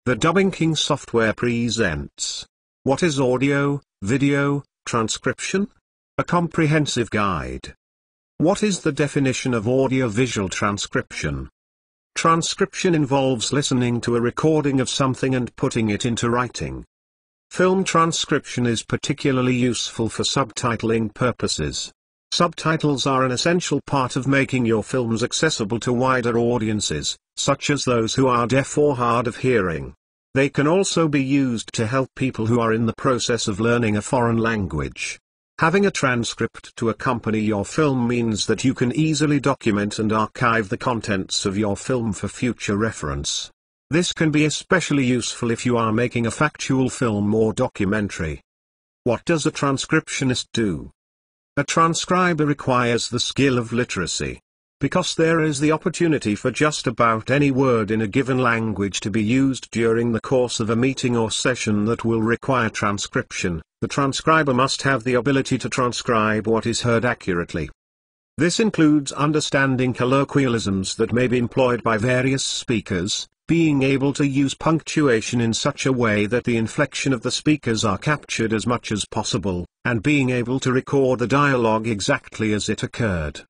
The Dubbing King software presents What is Audio, Video, Transcription? A comprehensive guide. What is the definition of audio-visual transcription? Transcription involves listening to a recording of something and putting it into writing. Film transcription is particularly useful for subtitling purposes. Subtitles are an essential part of making your films accessible to wider audiences, such as those who are deaf or hard of hearing. They can also be used to help people who are in the process of learning a foreign language. Having a transcript to accompany your film means that you can easily document and archive the contents of your film for future reference. This can be especially useful if you are making a factual film or documentary. What does a transcriptionist do? A transcriber requires the skill of literacy. Because there is the opportunity for just about any word in a given language to be used during the course of a meeting or session that will require transcription, the transcriber must have the ability to transcribe what is heard accurately. This includes understanding colloquialisms that may be employed by various speakers, being able to use punctuation in such a way that the inflection of the speakers are captured as much as possible, and being able to record the dialogue exactly as it occurred.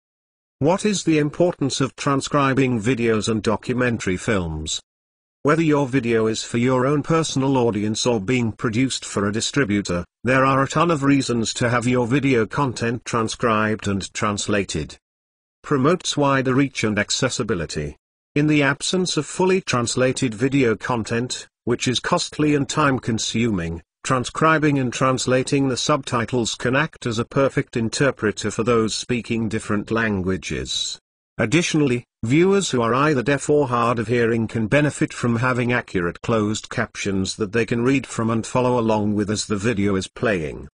What is the importance of transcribing videos and documentary films? Whether your video is for your own personal audience or being produced for a distributor, there are a ton of reasons to have your video content transcribed and translated. Promotes wider reach and accessibility. In the absence of fully translated video content, which is costly and time-consuming, transcribing and translating the subtitles can act as a perfect interpreter for those speaking different languages. Additionally, viewers who are either deaf or hard of hearing can benefit from having accurate closed captions that they can read from and follow along with as the video is playing.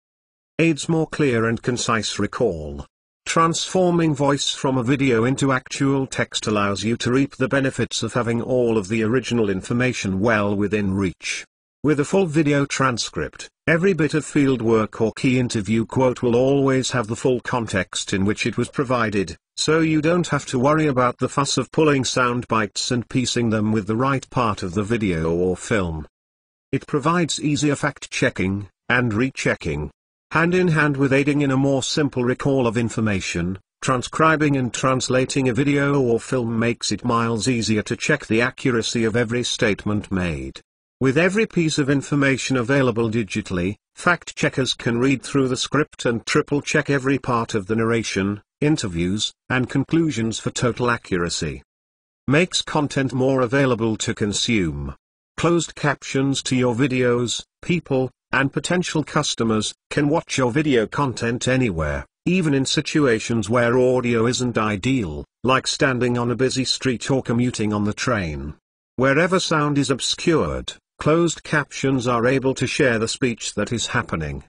Aids more clear and concise recall. Transforming voice from a video into actual text allows you to reap the benefits of having all of the original information well within reach. With a full video transcript, every bit of field work or key interview quote will always have the full context in which it was provided, so you don't have to worry about the fuss of pulling sound bites and piecing them with the right part of the video or film. It provides easier fact-checking and rechecking. Hand in hand with aiding in a more simple recall of information, transcribing and translating a video or film makes it miles easier to check the accuracy of every statement made. With every piece of information available digitally, fact-checkers can read through the script and triple-check every part of the narration, interviews, and conclusions for total accuracy. Makes content more available to consume. Closed captions to your videos. People and potential customers can watch your video content anywhere, even in situations where audio isn't ideal, like standing on a busy street or commuting on the train. Wherever sound is obscured, closed captions are able to share the speech that is happening.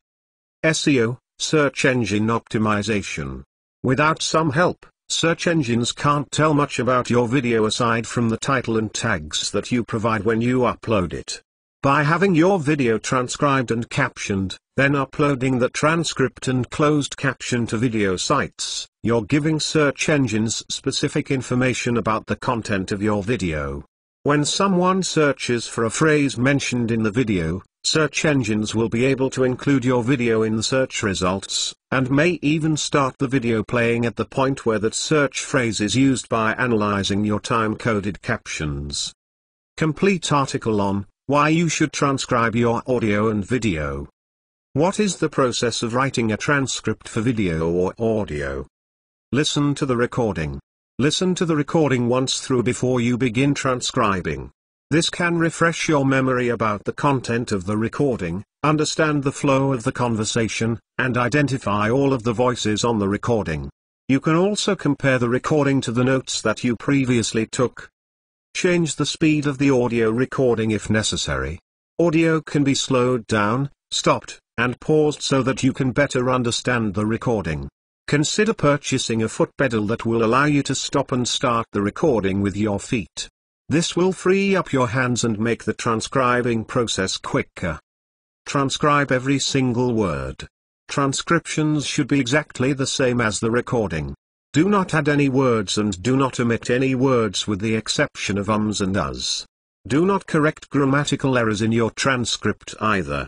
SEO, search engine optimization. Without some help, search engines can't tell much about your video aside from the title and tags that you provide when you upload it. By having your video transcribed and captioned, then uploading the transcript and closed caption to video sites, you're giving search engines specific information about the content of your video. When someone searches for a phrase mentioned in the video, search engines will be able to include your video in the search results, and may even start the video playing at the point where that search phrase is used by analyzing your time-coded captions. Complete article on why you should transcribe your audio and video. What is the process of writing a transcript for video or audio? Listen to the recording. Listen to the recording once through before you begin transcribing. This can refresh your memory about the content of the recording, understand the flow of the conversation, and identify all of the voices on the recording. You can also compare the recording to the notes that you previously took. Change the speed of the audio recording if necessary. Audio can be slowed down, stopped, and paused so that you can better understand the recording. Consider purchasing a foot pedal that will allow you to stop and start the recording with your feet. This will free up your hands and make the transcribing process quicker. Transcribe every single word. Transcriptions should be exactly the same as the recording. Do not add any words and do not omit any words with the exception of ums and uhs. Do not correct grammatical errors in your transcript either.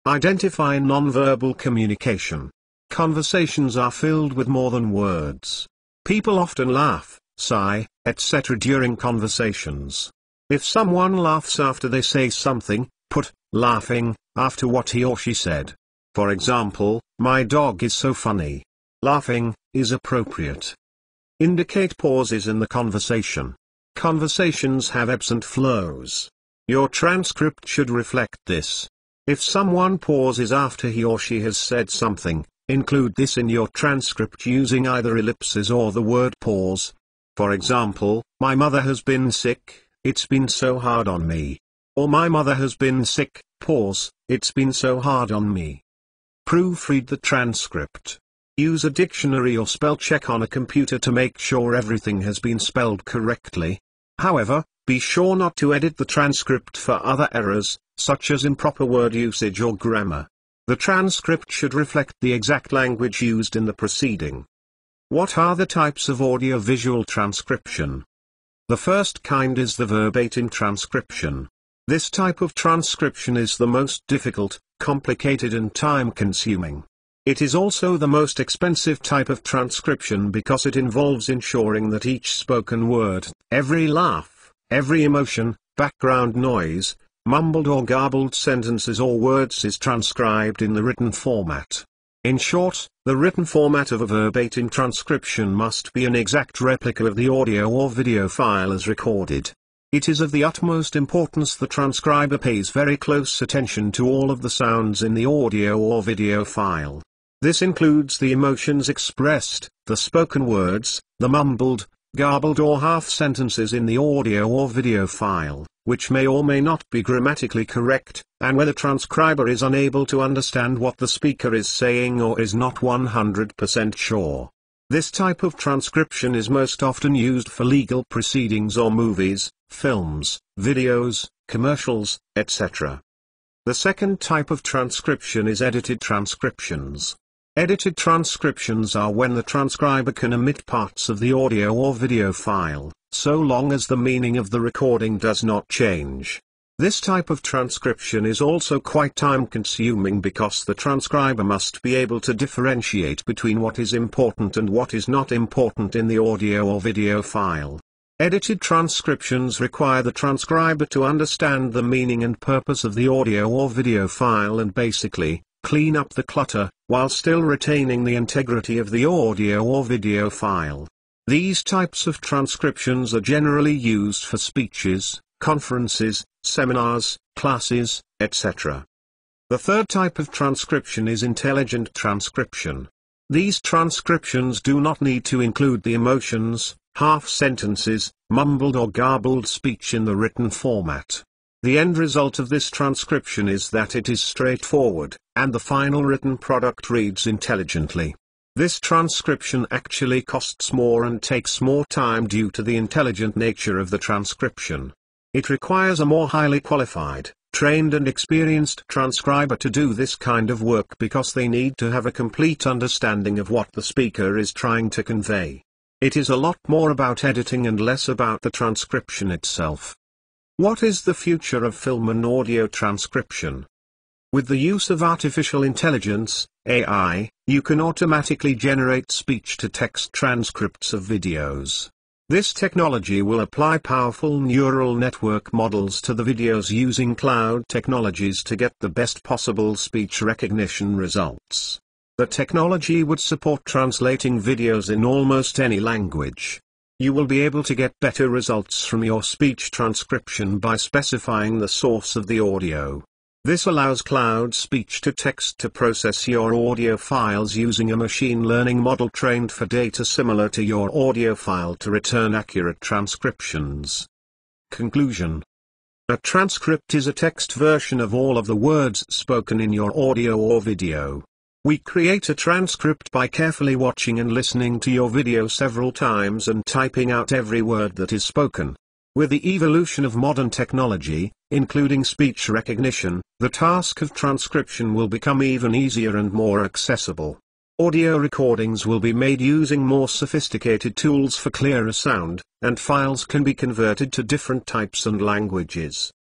Identify nonverbal communication. Conversations are filled with more than words. People often laugh, sigh, etc. during conversations. If someone laughs after they say something, put laughing after what he or she said. For example, my dog is so funny. Laughing is appropriate. Indicate pauses in the conversation. Conversations have ebbs and flows. Your transcript should reflect this. If someone pauses after he or she has said something, include this in your transcript using either ellipses or the word pause. For example, my mother has been sick, it's been so hard on me. Or my mother has been sick, pause, it's been so hard on me. Proofread the transcript. Use a dictionary or spell check on a computer to make sure everything has been spelled correctly. However, be sure not to edit the transcript for other errors, such as improper word usage or grammar. The transcript should reflect the exact language used in the proceeding. What are the types of audio-visual transcription? The first kind is the verbatim transcription. This type of transcription is the most difficult, complicated and time-consuming. It is also the most expensive type of transcription because it involves ensuring that each spoken word, every laugh, every emotion, background noise, mumbled or garbled sentences or words is transcribed in the written format. In short, the written format of a verbatim transcription must be an exact replica of the audio or video file as recorded. It is of the utmost importance the transcriber pays very close attention to all of the sounds in the audio or video file. This includes the emotions expressed, the spoken words, the mumbled, garbled or half sentences in the audio or video file, which may or may not be grammatically correct, and where the transcriber is unable to understand what the speaker is saying or is not 100% sure. This type of transcription is most often used for legal proceedings or movies, films, videos, commercials, etc. The second type of transcription is edited transcriptions. Edited transcriptions are when the transcriber can omit parts of the audio or video file, so long as the meaning of the recording does not change. This type of transcription is also quite time-consuming because the transcriber must be able to differentiate between what is important and what is not important in the audio or video file. Edited transcriptions require the transcriber to understand the meaning and purpose of the audio or video file and basically, clean up the clutter, while still retaining the integrity of the audio or video file. These types of transcriptions are generally used for speeches, conferences, seminars, classes, etc. The third type of transcription is intelligent transcription. These transcriptions do not need to include the emotions, half sentences, mumbled or garbled speech in the written format. The end result of this transcription is that it is straightforward, and the final written product reads intelligently. This transcription actually costs more and takes more time due to the intelligent nature of the transcription. It requires a more highly qualified, trained and experienced transcriber to do this kind of work because they need to have a complete understanding of what the speaker is trying to convey. It is a lot more about editing and less about the transcription itself. What is the future of film and audio transcription? With the use of artificial intelligence, AI, you can automatically generate speech-to-text transcripts of videos. This technology will apply powerful neural network models to the videos using cloud technologies to get the best possible speech recognition results. The technology would support translating videos in almost any language. You will be able to get better results from your speech transcription by specifying the source of the audio. This allows cloud speech-to-text to process your audio files using a machine learning model trained for data similar to your audio file to return accurate transcriptions. Conclusion. A transcript is a text version of all of the words spoken in your audio or video. We create a transcript by carefully watching and listening to your video several times and typing out every word that is spoken. With the evolution of modern technology, including speech recognition, the task of transcription will become even easier and more accessible. Audio recordings will be made using more sophisticated tools for clearer sound, and files can be converted to different types and languages.